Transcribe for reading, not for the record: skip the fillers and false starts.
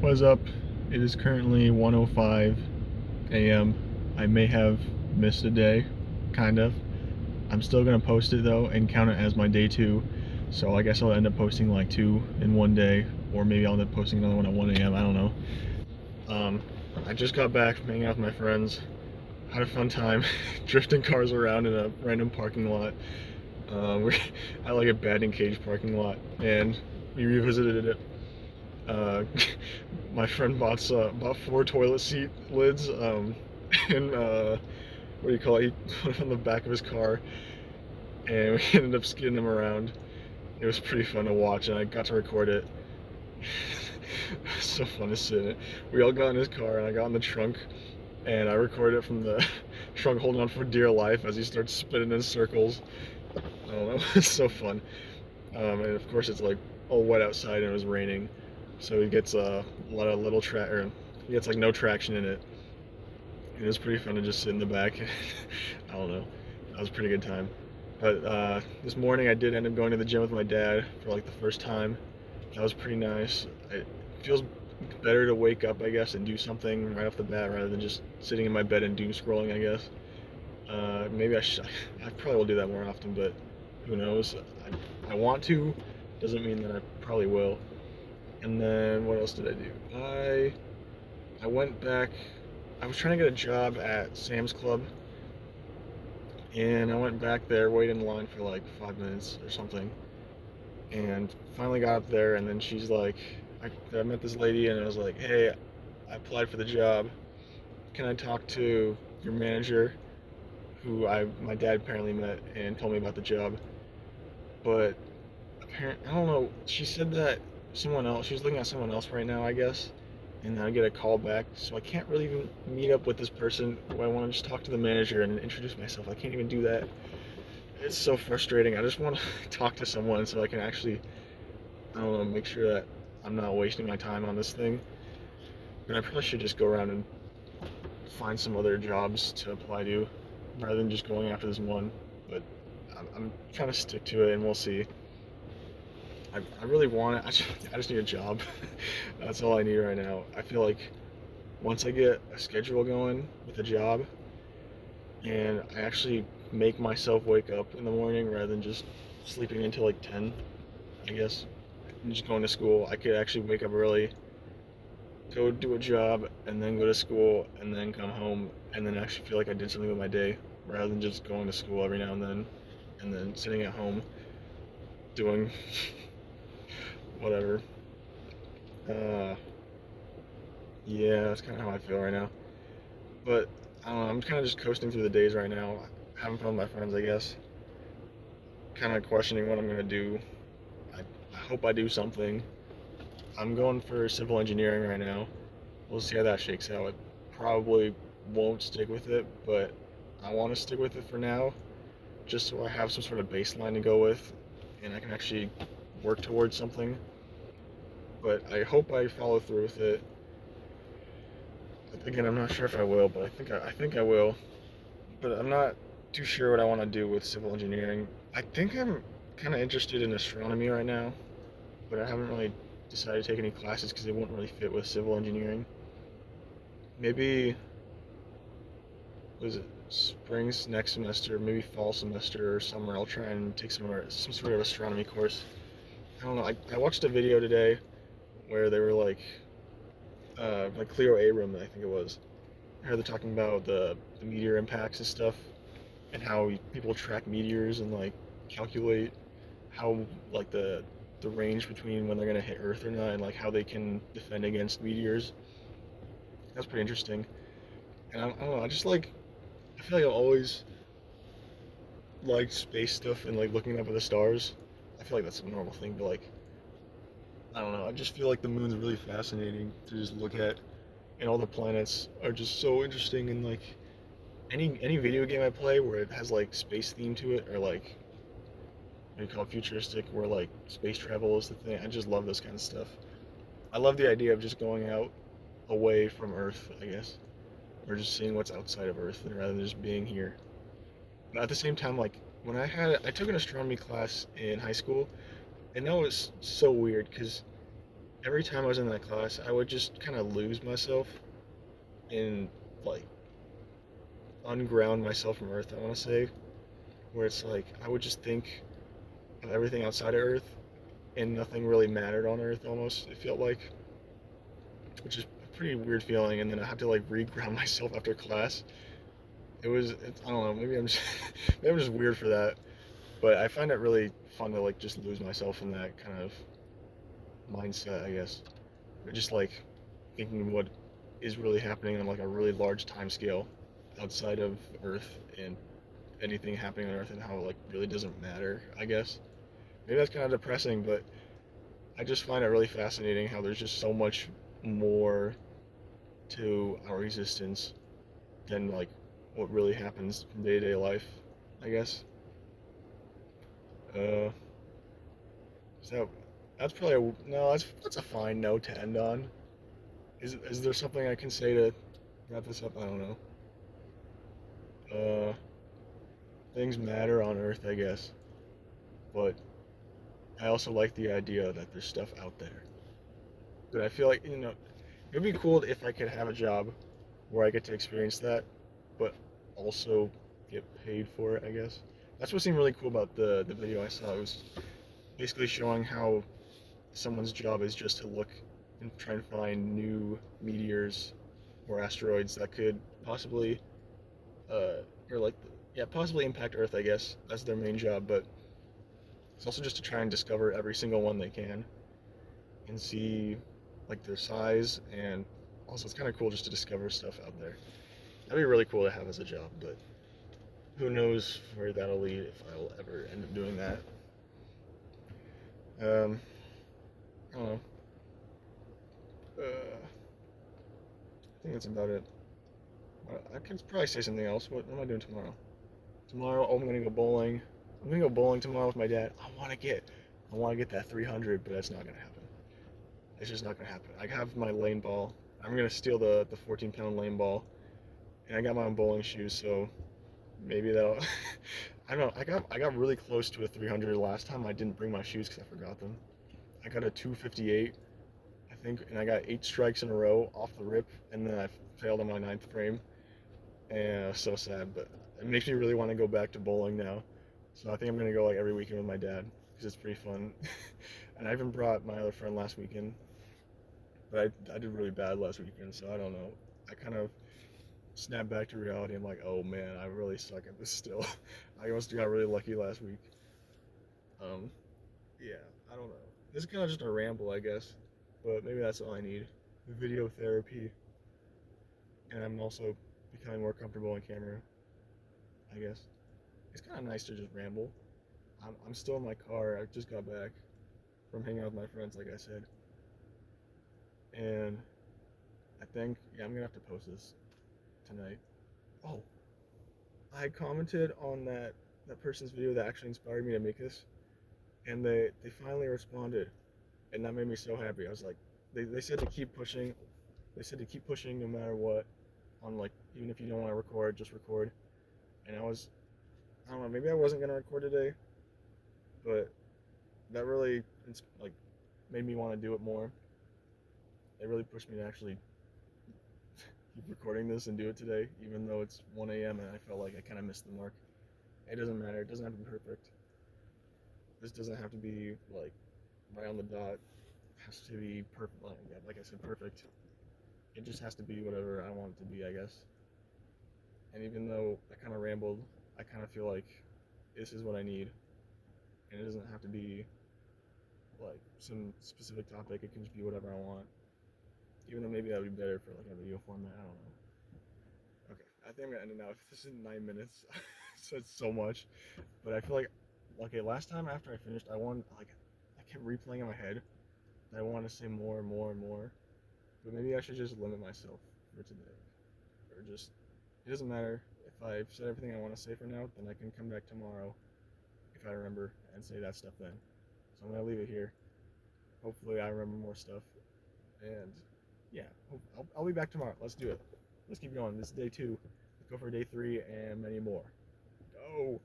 What is up? It is currently 1:05 a.m. I may have missed a day, kind of. I'm still gonna post it though and count it as my day two. So I guess I'll end up posting like two in one day, or maybe I'll end up posting another one at 1 a.m. I don't know. Um, I just got back from hanging out with my friends. Had a fun time drifting cars around in a random parking lot. We're at like a batting cage parking lot, and we revisited it. Uh, my friend bought four toilet seat lids, and what do you call it? He put it on the back of his car, and we ended up skidding them around. It was pretty fun to watch, and I got to record it. It was so fun to sit in it. We all got in his car, and I got in the trunk, and I recorded it from the trunk, holding on for dear life as he starts spinning in circles. I don't know, it's so fun. And of course, it's like all wet outside, and it was raining, so he gets a lot of little or he gets like no traction in it. It was pretty fun to just sit in the back. I don't know. That was a pretty good time. But this morning I did end up going to the gym with my dad for like the first time. That was pretty nice. It feels better to wake up, I guess, and do something right off the bat rather than just sitting in my bed and doom scrolling, I guess. Maybe I probably will do that more often, but who knows? I want to. Doesn't mean that I probably will. And then what else did I do? I went back. I was trying to get a job at Sam's Club, and I went back there, waited in line for like 5 minutes or something, and finally got up there. And then she's like, I met this lady, and I was like, hey, I applied for the job. Can I talk to your manager, who my dad apparently met and told me about the job? But apparently, I don't know. She said that someone else. She's looking at someone else right now, I guess. And I get a call back, so I can't really even meet up with this person. I want to just talk to the manager and introduce myself. I can't even do that. It's so frustrating. I just want to talk to someone so I can actually, I don't know, make sure that I'm not wasting my time on this thing. And I probably should just go around and find some other jobs to apply to rather than just going after this one. But I'm trying to stick to it, and we'll see. I really want it. I just need a job. That's all I need right now. I feel like once I get a schedule going with a job and I actually make myself wake up in the morning rather than just sleeping until like 10, I guess, and just going to school, I could actually wake up early, go do a job, and then go to school, and then come home, and then actually feel like I did something with my day rather than just going to school every now and then sitting at home doing whatever. Uh, yeah, that's kind of how I feel right now. But I don't know, I'm kind of just coasting through the days right now, having fun with my friends, I guess. Kind of questioning what I'm gonna do. I hope I do something. I'm going for civil engineering right now. We'll see how that shakes out. I probably won't stick with it, but I want to stick with it for now, just so I have some sort of baseline to go with, and I can actually work towards something. But I hope I follow through with it. Again, I'm not sure if I will, but I think I will. But I'm not too sure what I want to do with civil engineering. I think I'm kind of interested in astronomy right now, but I haven't really decided to take any classes because they won't really fit with civil engineering. Maybe, was it spring's next semester, maybe fall semester or summer, I'll try and take some sort of astronomy course. I don't know. I watched a video today where they were like Cleo Abram, I think it was. I heard they're talking about the meteor impacts and stuff, and how people track meteors and like calculate how like the range between when they're gonna hit Earth or not, and like how they can defend against meteors. That's pretty interesting. And I don't know. I feel like I've always liked space stuff and like looking up at the stars. I feel like that's a normal thing, but like I don't know. I just feel like the moon's really fascinating to just look at, and all the planets are just so interesting. And like any video game I play where it has like space theme to it, or like what do you call it, futuristic, where like space travel is the thing. I just love this kind of stuff. I love the idea of just going out away from Earth, I guess, or just seeing what's outside of Earth rather than just being here. But at the same time, like when I took an astronomy class in high school, and that was so weird because every time I was in that class, I would just kind of lose myself in like unground myself from Earth. I want to say, where it's like I would just think of everything outside of Earth, and nothing really mattered on Earth. Almost it felt like, which is a pretty weird feeling. And then I had to like reground myself after class. I don't know, maybe I'm just maybe I'm just weird for that. But I find it really fun to like just lose myself in that kind of mindset, I guess. Or just like thinking what is really happening on like a really large time scale outside of Earth, and anything happening on Earth, and how it like really doesn't matter, I guess. Maybe that's kind of depressing, but I just find it really fascinating how there's just so much more to our existence than like what really happens in day to day life, I guess. Uh, so that's probably no. That's a fine note to end on. Is there something I can say to wrap this up? I don't know. Uh, Things matter on Earth, I guess, but I also like the idea that there's stuff out there. But I feel like it'd be cool if I could have a job where I get to experience that, but also get paid for it, I guess. That's what seemed really cool about the video I saw. It was basically showing how someone's job is just to look and try and find new meteors or asteroids that could possibly, uh, or like, yeah, possibly impact Earth, I guess. That's their main job, but it's also just to try and discover every single one they can and see like their size, and also it's kind of cool just to discover stuff out there. That'd be really cool to have as a job, but who knows where that'll lead if I'll ever end up doing that. Um, I don't know. I think that's about it. I can probably say something else. What am I doing tomorrow? Tomorrow, oh, I'm gonna go bowling. I'm gonna go bowling tomorrow with my dad. I want to get that 300, but that's not gonna happen. It's just not gonna happen. I have my lane ball. I'm gonna steal the 14-pound lane ball, and I got my own bowling shoes, so maybe that'll. I don't know. I got really close to a 300 last time. I didn't bring my shoes because I forgot them. I got a 258, I think, and I got 8 strikes in a row off the rip, and then I failed on my ninth frame, and so sad. But it makes me really want to go back to bowling now. So I think I'm gonna go like every weekend with my dad because it's pretty fun. And I even brought my other friend last weekend, but I did really bad last weekend, so I don't know. I kind of snapped back to reality. I'm like, oh man, I really suck at this still. I almost got really lucky last week. Um, yeah, I don't know. This is kind of just a ramble, I guess, but maybe that's all I need. Video therapy, and I'm also becoming more comfortable on camera, I guess. It's kind of nice to just ramble. I'm still in my car. I just got back from hanging out with my friends, like I said, and I think yeah, I'm gonna have to post this tonight. Oh, I commented on that person's video that actually inspired me to make this, and they finally responded, and that made me so happy. I was like, they said to keep pushing. They said to keep pushing no matter what. On like even if you don't want to record, just record. And I don't know, maybe I wasn't gonna record today, but that really like made me want to do it more. It really pushed me to actually keep recording this and do it today, even though it's 1 a.m. and I felt like I kind of missed the mark. It doesn't matter. It doesn't have to be perfect. This doesn't have to be like right on the dot. It has to be perfect. Like I said, perfect. It just has to be whatever I want it to be, I guess. And even though I kind of rambled, I kind of feel like this is what I need, and it doesn't have to be like some specific topic. It can just be whatever I want. Even though maybe that would be better for like a video format. I don't know. Okay, I think I'm gonna end it now. This is 9 minutes, so it's so much. But I feel like okay, last time after I finished, I kept replaying in my head that I want to say more and more and more. But maybe I should just limit myself for today, or just it doesn't matter if I've said everything I want to say for now. Then I can come back tomorrow if I remember and say that stuff then. So I'm gonna leave it here. Hopefully I remember more stuff, and yeah, I'll be back tomorrow. Let's do it. Let's keep going. This is day 2. Let's go for day 3 and many more. Go.